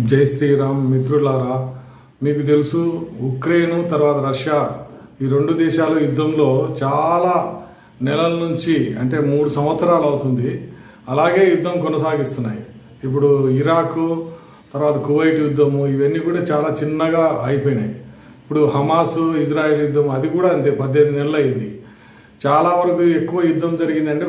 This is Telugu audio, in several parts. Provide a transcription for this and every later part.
జై శ్రీరామ్ మిత్రులారా, మీకు తెలుసు ఉక్రెయిన్ తర్వాత రష్యా ఈ రెండు దేశాల యుద్ధంలో చాలా నెలల నుంచి అంటే 3 సంవత్సరాలు అవుతుంది. అలాగే యుద్ధం కొనసాగిస్తున్నాయి. ఇప్పుడు ఇరాకు తర్వాత కువైట్ యుద్ధము ఇవన్నీ కూడా చాలా చిన్నగా అయిపోయినాయి. ఇప్పుడు హమాస్ ఇజ్రాయెల్ యుద్ధం అది కూడా అంతే, 18 నెలలు అయింది. చాలా వరకు ఎక్కువ యుద్ధం జరిగిందంటే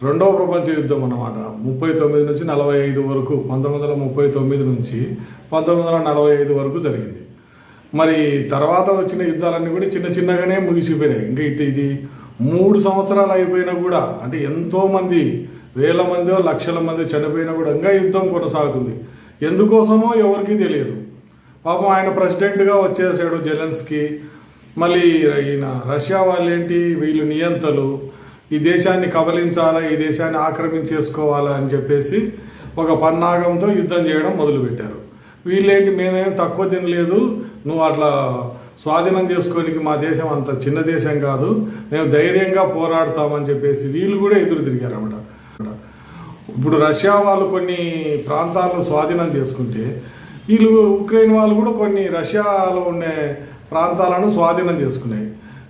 రెండవ ప్రపంచ యుద్ధం అన్నమాట. 39 నుంచి 45 వరకు, 1939 నుంచి 1945 వరకు జరిగింది. మరి తర్వాత వచ్చిన యుద్ధాలన్నీ కూడా చిన్న చిన్నగానే ముగిసిపోయినాయి. ఇంకా ఇది 3 సంవత్సరాలు అయిపోయినా కూడా, అంటే ఎంతోమంది వేల మందో లక్షల మంది చనిపోయినా కూడా ఇంకా యుద్ధం కొనసాగుతుంది. ఎందుకోసమో ఎవరికీ తెలియదు. పాపం ఆయన ప్రెసిడెంట్గా వచ్చేసాడు జెలెన్స్కీ. మళ్ళీ ఈయన రష్యా వాళ్ళేంటి, వీళ్ళు నియంతలు, ఈ దేశాన్ని కబలించాలా, ఈ దేశాన్ని ఆక్రమించేసుకోవాలా అని చెప్పేసి ఒక పన్నాగంతో యుద్ధం చేయడం మొదలుపెట్టారు. వీళ్ళేంటి, మేమేం తక్కువ తినలేదు, నువ్వు అట్లా స్వాధీనం చేసుకోనికి మా దేశం అంత చిన్న దేశం కాదు, మేము ధైర్యంగా పోరాడతామని చెప్పేసి వీళ్ళు కూడా ఎదురు తిరిగారు అన్నమాట. ఇప్పుడు రష్యా వాళ్ళు కొన్ని ప్రాంతాలను స్వాధీనం చేసుకుంటే వీళ్ళు ఉక్రెయిన్ వాళ్ళు కూడా కొన్ని రష్యాలో ఉండే ప్రాంతాలను స్వాధీనం చేసుకున్నాయి.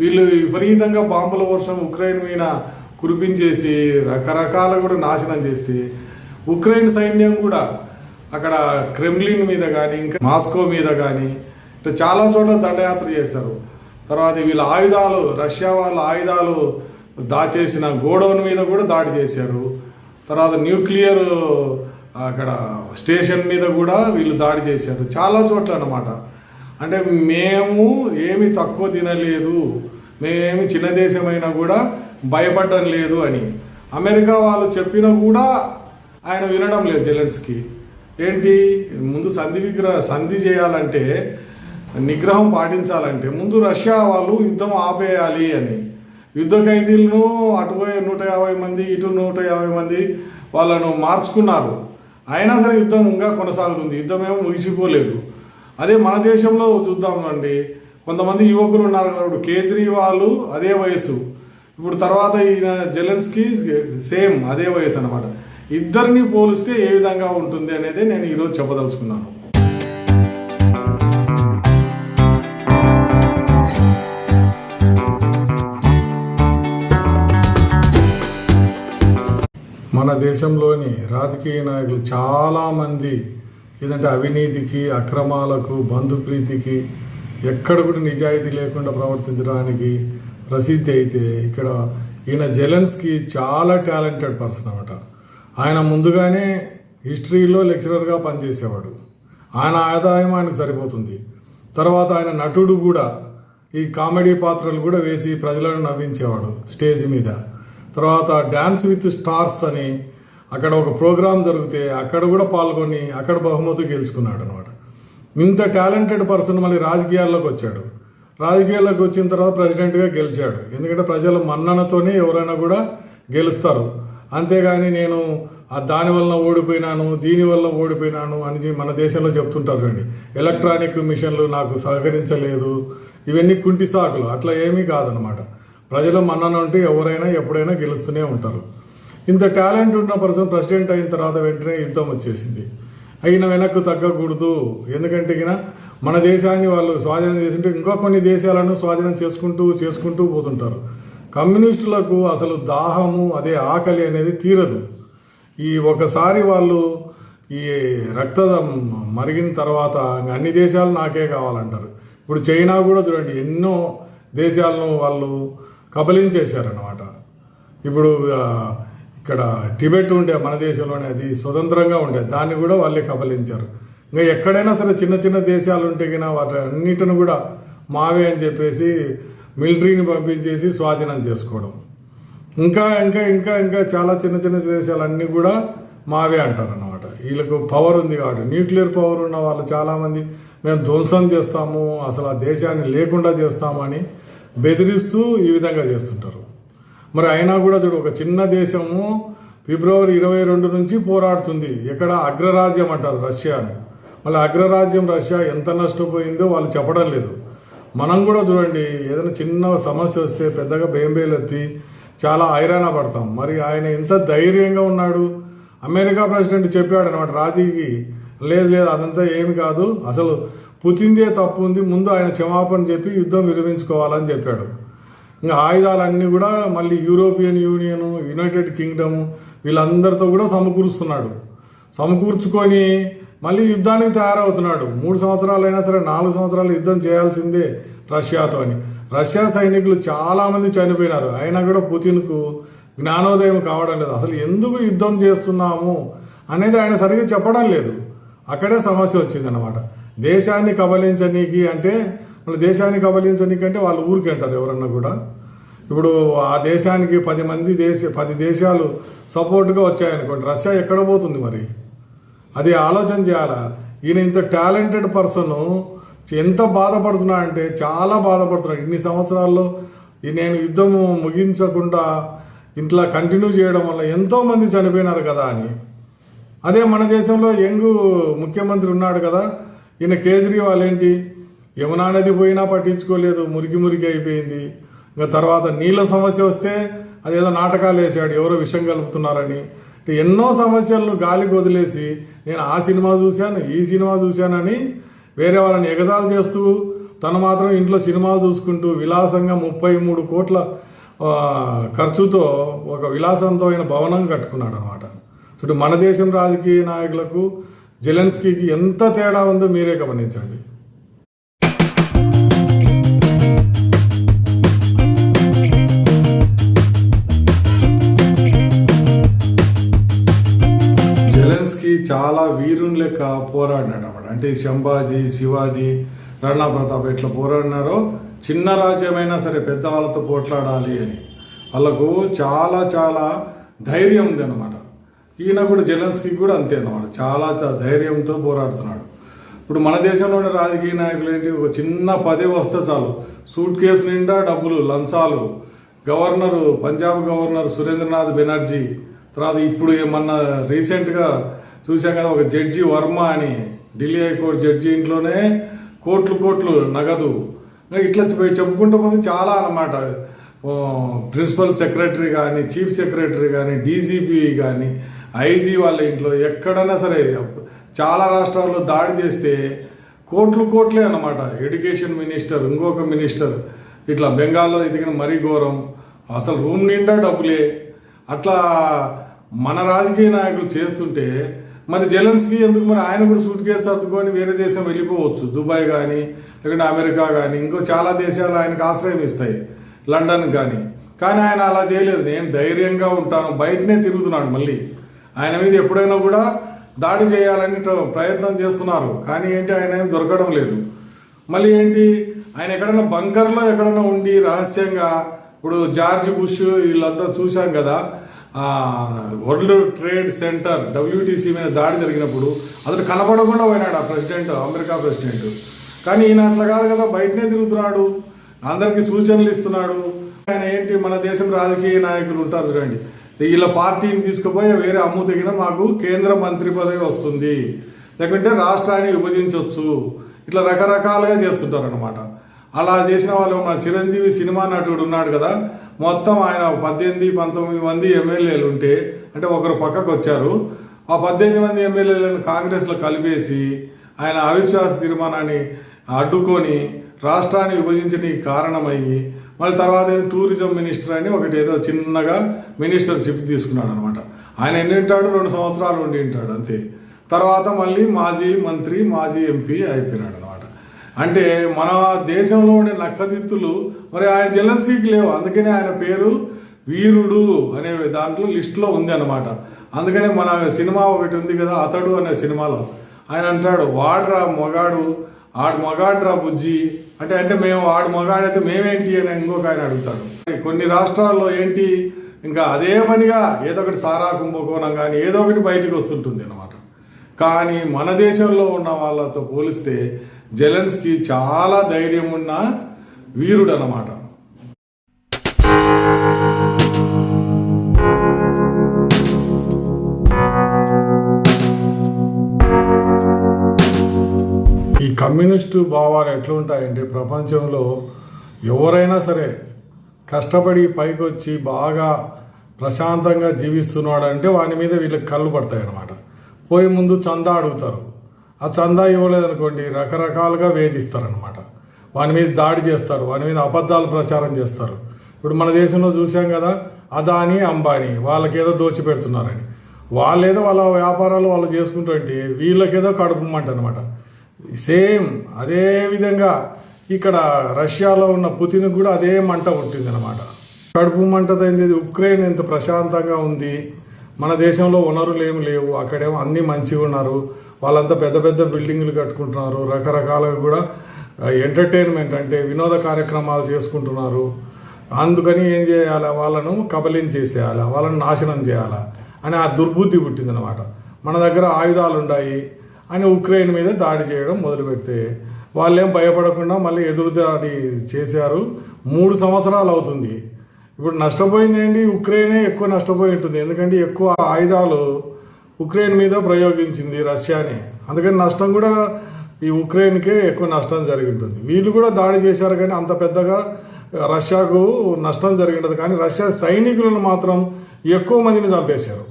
వీళ్ళు విపరీతంగా బాంబుల వర్షం ఉక్రెయిన్ మీద కురిపించేసి రకరకాల కూడా నాశనం చేస్తే ఉక్రెయిన్ సైన్యం కూడా అక్కడ క్రెమ్లిన్ మీద కానీ ఇంకా మాస్కో మీద కానీ ఇట్లా చాలా చోట్ల దండయాత్ర చేశారు. తర్వాత వీళ్ళ ఆయుధాలు, రష్యా వాళ్ళ ఆయుధాలు దాచేసిన గోడౌన్ మీద కూడా దాడి చేశారు. తర్వాత న్యూక్లియర్ అక్కడ స్టేషన్ మీద కూడా వీళ్ళు దాడి చేశారు, చాలా చోట్ల అన్నమాట. అంటే మేము ఏమి తక్కువ తినలేదు, మేమేమి చిన్న దేశమైనా కూడా భయపడడం లేదు అని అమెరికా వాళ్ళు చెప్పినా కూడా ఆయన వినడం లేదు జెలెన్స్కీ. ఏంటి, ముందు సంధి చేయాలంటే, నిగ్రహం పాటించాలంటే ముందు రష్యా వాళ్ళు యుద్ధం ఆపేయాలి అని. యుద్ధ ఖైదీలను అటు 150 మంది ఇటు 150 మంది వాళ్ళను మార్చుకున్నారు. అయినా సరే యుద్ధం ఇంకా కొనసాగుతుంది, యుద్ధం ఏమో ముగిసిపోలేదు. అదే మన దేశంలో చూద్దామండి, కొంతమంది యువకులు ఉన్నారు కదా, ఇప్పుడు కేజ్రీవాల్ అదే వయసు, ఇప్పుడు తర్వాత ఈయన జెలెన్స్కీ సేమ్ అదే వయసు అనమాట. ఇద్దరిని పోలిస్తే ఏ విధంగా ఉంటుంది అనేది నేను ఈరోజు చెప్పదలుచుకున్నాను. మన దేశంలోని రాజకీయ నాయకులు చాలామంది ఏదంటే అవినీతికి, అక్రమాలకు, బంధుప్రీతికి, ఎక్కడ కూడా నిజాయితీ లేకుండా ప్రవర్తించడానికి ప్రసిద్ధి. అయితే ఇక్కడ ఈయన జెలెన్స్కీ చాలా టాలెంటెడ్ పర్సన్ అన్నమాట. ఆయన ముందుగానే హిస్టరీలో లెక్చరర్గా పనిచేసేవాడు, ఆయన ఆదాయం ఆయనకు సరిపోతుంది. తర్వాత ఆయన నటుడు కూడా, ఈ కామెడీ పాత్రలు కూడా వేసి ప్రజలను నవ్వించేవాడు స్టేజ్ మీద. తర్వాత డ్యాన్స్ విత్ స్టార్స్ అని అక్కడ ఒక ప్రోగ్రాం జరిగితే అక్కడ కూడా పాల్గొని అక్కడ బహుమతి గెలుచుకున్నాడు అనమాట. ఇంత టాలెంటెడ్ పర్సన్ మళ్ళీ రాజకీయాల్లోకి వచ్చాడు. రాజకీయాల్లోకి వచ్చిన తర్వాత ప్రెసిడెంట్గా గెలిచాడు. ఎందుకంటే ప్రజల మన్ననతోనే ఎవరైనా కూడా గెలుస్తారు. అంతేగాని నేను దానివల్ల ఓడిపోయినాను, దీనివల్ల ఓడిపోయినాను అని మన దేశంలో చెప్తుంటారు అండి. ఎలక్ట్రానిక్ మిషన్లు నాకు సహకరించలేదు, ఇవన్నీ కుంటి సాకులు. అట్లా ఏమీ కాదనమాట. ప్రజల మన్నన ఉంటే ఎవరైనా ఎప్పుడైనా గెలుస్తూనే ఉంటారు. ఇంత టాలెంట్ ఉన్న పర్సన్ ప్రెసిడెంట్ అయిన తర్వాత వెంటనే యుద్ధం వచ్చేసింది. అయిన వెనక్కు తగ్గకూడదు. ఎందుకంటే మన దేశాన్ని వాళ్ళు స్వాధీనం చేసుకుంటే ఇంకా కొన్ని దేశాలను స్వాధీనం చేసుకుంటూ పోతుంటారు. కమ్యూనిస్టులకు అసలు దాహము, అదే ఆకలి అనేది తీరదు. ఈ ఒకసారి వాళ్ళు ఈ రక్తం మరిగిన తర్వాత అన్ని దేశాలు నాకే కావాలంటారు. ఇప్పుడు చైనా కూడా చూడండి, ఎన్నో దేశాలను వాళ్ళు కబలించేశారన్నమాట. ఇప్పుడు ఇక్కడ టిబెట్ ఉండే మన దేశంలోనే, అది స్వతంత్రంగా ఉండేది, దాన్ని కూడా వాళ్ళే కబలించారు. ఇంకా ఎక్కడైనా సరే చిన్న చిన్న దేశాలు ఉంటే కన్నా వాటి అన్నిటిని కూడా మావే అని చెప్పేసి మిలిటరీని పంపించేసి స్వాధీనం చేసుకోవడం. ఇంకా ఇంకా ఇంకా ఇంకా చాలా చిన్న చిన్న దేశాలన్నీ కూడా మావే అంటారన్నమాట. వీళ్ళకు పవర్ ఉంది కాబట్టి, న్యూక్లియర్ పవర్ ఉన్న వాళ్ళు చాలామంది మేము ధ్వంసం చేస్తాము, అసలు ఆ దేశాన్ని లేకుండా చేస్తామని బెదిరిస్తూ ఈ విధంగా చేస్తుంటారు. మరి అయినా కూడా చూడు, ఒక చిన్న దేశము ఫిబ్రవరి 22 నుంచి పోరాడుతుంది. ఎక్కడ అగ్రరాజ్యం అంటారు రష్యాను. మళ్ళీ అగ్రరాజ్యం రష్యా ఎంత నష్టపోయిందో వాళ్ళు చెప్పడం లేదు. మనం కూడా చూడండి, ఏదైనా చిన్న సమస్య వస్తే పెద్దగా బేంబేలెత్తి చాలా హైరాణ పడతాం. మరి ఆయన ఎంత ధైర్యంగా ఉన్నాడు. అమెరికా ప్రెసిడెంట్ చెప్పాడు అనమాట, రాజీకి లేదు లేదు అదంతా ఏమి కాదు, అసలు పుతిన్దే తప్పు ఉంది, ముందు ఆయన క్షమాపణ చెప్పి యుద్ధం విరమించుకోవాలని చెప్పాడు. ఇంకా ఆయుధాలన్నీ కూడా మళ్ళీ యూరోపియన్ యూనియన్, యునైటెడ్ కింగ్డమ్ వీళ్ళందరితో కూడా సమకూర్చుకొని మళ్ళీ యుద్ధానికి తయారవుతున్నాడు. 3 సంవత్సరాలైనా సరే 4 సంవత్సరాలు యుద్ధం చేయాల్సిందే రష్యాతో అని. రష్యా సైనికులు చాలామంది చనిపోయినారు, అయినా కూడా పుతిన్కు జ్ఞానోదయం కావడం లేదు. అసలు ఎందుకు యుద్ధం చేస్తున్నాము అనేది ఆయన సరిగ్గా చెప్పడం లేదు. అక్కడే సమస్య వచ్చిందన్నమాట. దేశాన్ని కబలించనీకి అంటే వాళ్ళు దేశాన్ని కబలించనీకి అంటే వాళ్ళు ఊరికి అంటారు ఎవరన్నా కూడా. ఇప్పుడు ఆ దేశానికి 10 దేశాలు సపోర్ట్గా వచ్చాయనుకోండి, రష్యా ఎక్కడ పోతుంది మరి? అది ఆలోచన చేయాలా. ఈయన ఇంత టాలెంటెడ్ పర్సన్ ఎంత బాధపడుతున్నా అంటే చాలా బాధపడుతున్నాడు. ఇన్ని సంవత్సరాల్లో నేను యుద్ధం ముగించకుండా ఇంట్లో కంటిన్యూ చేయడం వల్ల ఎంతోమంది చనిపోయినారు కదా అని. అదే మన దేశంలో యంగ్ ముఖ్యమంత్రి ఉన్నాడు కదా, ఈయన కేజ్రీవాల్ ఏంటి, యమునా నది పోయినా పట్టించుకోలేదు, మురికి అయిపోయింది. ఇంకా తర్వాత నీళ్ళ సమస్య వస్తే అదేదో నాటకాలు వేసాడు, ఎవరో విషం కలుపుతున్నారని. ఎన్నో సమస్యలను గాలికి వదిలేసి నేను ఆ సినిమా చూశాను, ఈ సినిమా చూశానని వేరే వాళ్ళని ఎగతాలు చేస్తూ తను మాత్రం ఇంట్లో సినిమాలు చూసుకుంటూ విలాసంగా 33 కోట్ల ఖర్చుతో ఒక విలాసవంతమైన భవనం కట్టుకున్నాడు అనమాట. సో మన దేశం రాజకీయ నాయకులకు జెలెన్స్కీకి ఎంత తేడా ఉందో మీరే గమనించండి. జెలెన్స్కీ చాలా వీరుని లెక్క పోరాడినాడు అనమాట. అంటే సంభాజీ, శివాజీ, రాణా ప్రతాప్ ఎట్లా పోరాడినారో, చిన్న రాజ్యమైనా సరే పెద్దవాళ్ళతో పోట్లాడాలి అని వాళ్ళకు చాలా చాలా ధైర్యం ఉంది అనమాట. ఈయన కూడా జెలెన్స్కీ కూడా అంతే అన్నమాట, చాలా ధైర్యంతో పోరాడుతున్నాడు. ఇప్పుడు మన దేశంలోని రాజకీయ నాయకులు ఏంటి, ఒక చిన్న పదవి వస్తే చాలు సూట్ కేసు నిండా డబ్బులు, లంచాలు. పంజాబ్ గవర్నర్ సురేంద్రనాథ్ బెనర్జీ, తర్వాత ఇప్పుడు ఏమన్నా రీసెంట్గా చూసాం కదా, ఒక జడ్జి వర్మ అని ఢిల్లీ హైకోర్టు జడ్జి ఇంట్లోనే కోట్లు నగదు. ఇట్లా చెప్పుకుంటూ పోతే చాలా అన్నమాట. ప్రిన్సిపల్ సెక్రటరీ కానీ, చీఫ్ సెక్రటరీ కానీ, డీజీపీ కానీ, ఐజీ వాళ్ళ ఇంట్లో ఎక్కడైనా సరే చాలా రాష్ట్రాల్లో దాడి చేస్తే కోట్లే అన్నమాట. ఎడ్యుకేషన్ మినిస్టర్, ఇంకొక మినిస్టర్, ఇట్లా బెంగాల్లో ఎదిగిన మరీ ఘోరం, అసలు రూమ్ నిండా డబ్బులే. అట్లా మన రాజకీయ నాయకులు చేస్తుంటే మరి జెలెన్స్కీ ఎందుకు, మరి ఆయన కూడా సూట్ కేసు సర్దుకొని వేరే దేశం వెళ్ళిపోవచ్చు, దుబాయ్ కానీ లేకుంటే అమెరికా కానీ, ఇంకో చాలా దేశాలు ఆయనకు ఆశ్రయం ఇస్తాయి, లండన్ కానీ ఆయన అలా చేయలేదు. నేను ధైర్యంగా ఉంటాను, బయటనే తిరుగుతున్నాడు. మళ్ళీ ఆయన మీద ఎప్పుడైనా కూడా దాడి చేయాలని ప్రయత్నం చేస్తున్నారు, కానీ ఏంటి ఆయన ఏం దొరకడం లేదు. మళ్ళీ ఏంటి, ఆయన ఎక్కడైనా బంకర్లో ఎక్కడైనా ఉండి రహస్యంగా, ఇప్పుడు జార్జ్ బుష్ వీళ్ళంతా చూశాం కదా, వరల్డ్ ట్రేడ్ సెంటర్ WTC మీద దాడి జరిగినప్పుడు అతను కనపడకుండా పోయినాడు ఆ ప్రెసిడెంట్, అమెరికా ప్రెసిడెంట్. కానీ ఈయన అట్లా కాదు కదా, బయటనే తిరుగుతున్నాడు, అందరికీ సూచనలు ఇస్తున్నాడు. ఆయన ఏంటి, మన దేశం రాజకీయ నాయకులు ఉంటారు చూడండి, వీళ్ళ పార్టీని తీసుకుపోయి వేరే అమ్ము తగిన మాకు కేంద్ర మంత్రి పదవి వస్తుంది, లేకుంటే రాష్ట్రాన్ని విభజించవచ్చు, ఇట్లా రకరకాలుగా చేస్తుంటారు అనమాట. అలా చేసిన వాళ్ళు మన చిరంజీవి సినిమా నటుడు ఉన్నాడు కదా, మొత్తం ఆయన 18-19 మంది ఎమ్మెల్యేలు ఉంటే, అంటే ఒకరు పక్కకు వచ్చారు, ఆ 18 మంది ఎమ్మెల్యేలను కాంగ్రెస్లో కలిపేసి ఆయన అవిశ్వాస తీర్మానాన్ని అడ్డుకొని రాష్ట్రాన్ని విభజించడానికి కారణమయ్యి మళ్ళీ తర్వాత టూరిజం మినిస్టర్ అని ఒకటి ఏదో చిన్నగా మినిస్టర్షిప్ తీసుకున్నాడు అనమాట. ఆయన ఎన్ని ఉంటాడు, 2 సంవత్సరాలు ఉండి ఉంటాడు అంతే. తర్వాత మళ్ళీ మాజీ మంత్రి, మాజీ ఎంపీ అయిపోయినాడు అనమాట. అంటే మన దేశంలో ఉండే నక్కజిత్తులు మరి ఆయన జెలెన్స్కీకి లేవు, అందుకనే ఆయన పేరు వీరుడు అనే దాంట్లో లిస్టులో ఉంది అనమాట. అందుకనే మన సినిమా ఒకటి ఉంది కదా, అతడు అనే సినిమాలో ఆయన అంటాడు, వాడ్రా మొగాడు, ఆడు మగాడ్రా బుజ్జి అంటే మేము ఆడు మగాడైతే మేమేంటి అని ఇంకొక ఆయన అడుగుతాడు. కొన్ని రాష్ట్రాల్లో ఏంటి, ఇంకా అదే పనిగా ఏదో ఒకటి సారా కుంభకోణం కానీ ఏదో ఒకటి బయటికి వస్తుంటుంది అనమాట. కానీ మన దేశంలో ఉన్న వాళ్ళతో పోలిస్తే జెలెన్స్కీ చాలా ధైర్యం ఉన్న వీరుడు అన్నమాట. ఈ కమ్యూనిస్టు భావాలు ఎట్లుంటాయంటే, ప్రపంచంలో ఎవరైనా సరే కష్టపడి పైకి వచ్చి బాగా ప్రశాంతంగా జీవిస్తున్నాడు అంటే వాని మీద వీళ్ళకి కళ్ళు పడతాయి అన్నమాట. పోయి ముందు చందా అడుగుతారు, ఆ చందా ఇవ్వలేదనుకోండి రకరకాలుగా వేధిస్తారనమాట. వాని మీద దాడి చేస్తారు, వాని మీద అబద్ధాలు ప్రచారం చేస్తారు. ఇప్పుడు మన దేశంలో చూసాం కదా, అదానీ అంబానీ వాళ్ళకేదో దోచిపెడుతున్నారని, వాళ్ళేదో వాళ్ళ వ్యాపారాలు వాళ్ళు చేసుకుంటుంటే వీళ్ళకేదో కడుపుమంట అనమాట. సేమ్ అదే విధంగా ఇక్కడ రష్యాలో ఉన్న పుతిన్ కూడా అదే మంట పుట్టింది అనమాట. కడుపు మంటదైంది. ఉక్రెయిన్ ఎంత ప్రశాంతంగా ఉంది, మన దేశంలో వనరులు ఏమి లేవు, అక్కడేమో అన్నీ మంచిగా ఉన్నారు, వాళ్ళంతా పెద్ద పెద్ద బిల్డింగ్లు కట్టుకుంటున్నారు, రకరకాలుగా కూడా ఎంటర్టైన్మెంట్ అంటే వినోద కార్యక్రమాలు చేసుకుంటున్నారు. అందుకని ఏం చేయాలి, వాళ్ళను కబలించేసేయాలి, వాళ్ళని నాశనం చేయాలా అని ఆ దుర్బుద్ధి పుట్టిందనమాట. మన దగ్గర ఆయుధాలు ఉన్నాయి అని ఉక్రెయిన్ మీద దాడి చేయడం మొదలు పెడితే వాళ్ళేం భయపడకుండా మళ్ళీ ఎదురుదాడి చేశారు. 3 సంవత్సరాలు అవుతుంది. ఇప్పుడు నష్టపోయింది ఏంటి, ఉక్రెయినే ఎక్కువ నష్టపోయి ఉంటుంది. ఎందుకంటే ఎక్కువ ఆయుధాలు ఉక్రెయిన్ మీద ప్రయోగించింది రష్యానే. అందుకని నష్టం కూడా ఈ ఉక్రెయిన్కే ఎక్కువ నష్టం జరిగి ఉంటుంది. వీళ్ళు కూడా దాడి చేశారు కానీ అంత పెద్దగా రష్యాకు నష్టం జరిగినది. కానీ రష్యా సైనికులను మాత్రం ఎక్కువ మందిని చంపేశారు.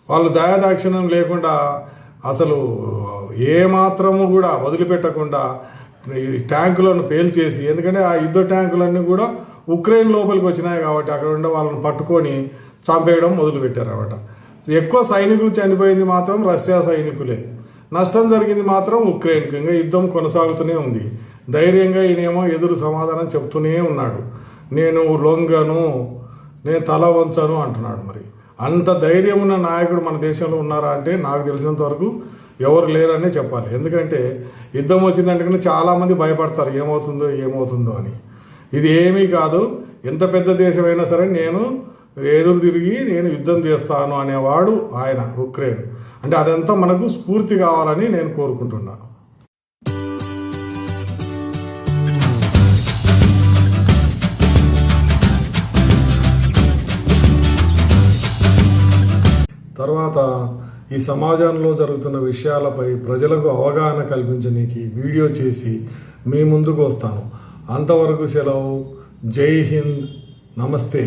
వాళ్ళు దయాదాక్షిణ్యం లేకుండా అసలు ఏమాత్రము కూడా వదిలిపెట్టకుండా ఈ ట్యాంకులను పేల్చేసి, ఎందుకంటే ఆ యుద్ధ ట్యాంకులన్నీ కూడా ఉక్రెయిన్ లోపలికి వచ్చినాయి కాబట్టి అక్కడ ఉండే వాళ్ళని పట్టుకొని చంపేయడం మొదలుపెట్టారు అన్నమాట. ఎక్కువ సైనికులు చనిపోయింది మాత్రం రష్యా సైనికులే, నష్టం జరిగింది మాత్రం ఉక్రెయిన్కి. ఇంకా యుద్ధం కొనసాగుతూనే ఉంది. ధైర్యంగా ఈయనేమో ఎదురు సమాధానం చెప్తూనే ఉన్నాడు, నేను లొంగను, నేను తల వంచను అంటున్నాడు. మరి అంత ధైర్యం ఉన్న నాయకుడు మన దేశంలో ఉన్నారా అంటే నాకు తెలిసినంత వరకు ఎవరు లేరనే చెప్పాలి. ఎందుకంటే యుద్ధం వచ్చిందంటే చాలామంది భయపడతారు, ఏమవుతుందో అని. ఇది ఏమీ కాదు, ఎంత పెద్ద దేశమైనా సరే నేను ఎదురు తిరిగి నేను యుద్ధం చేస్తాను అనేవాడు ఆయన ఉక్రెయిన్. అంటే అదంతా మనకు స్ఫూర్తి కావాలని నేను కోరుకుంటున్నాను. తర్వాత ఈ సమాజంలో జరుగుతున్న విషయాలపై ప్రజలకు అవగాహన కల్పించడానికి వీడియో చేసి మీ ముందుకు వస్తాను. అంతవరకు సెలవు. జై హింద్, నమస్తే.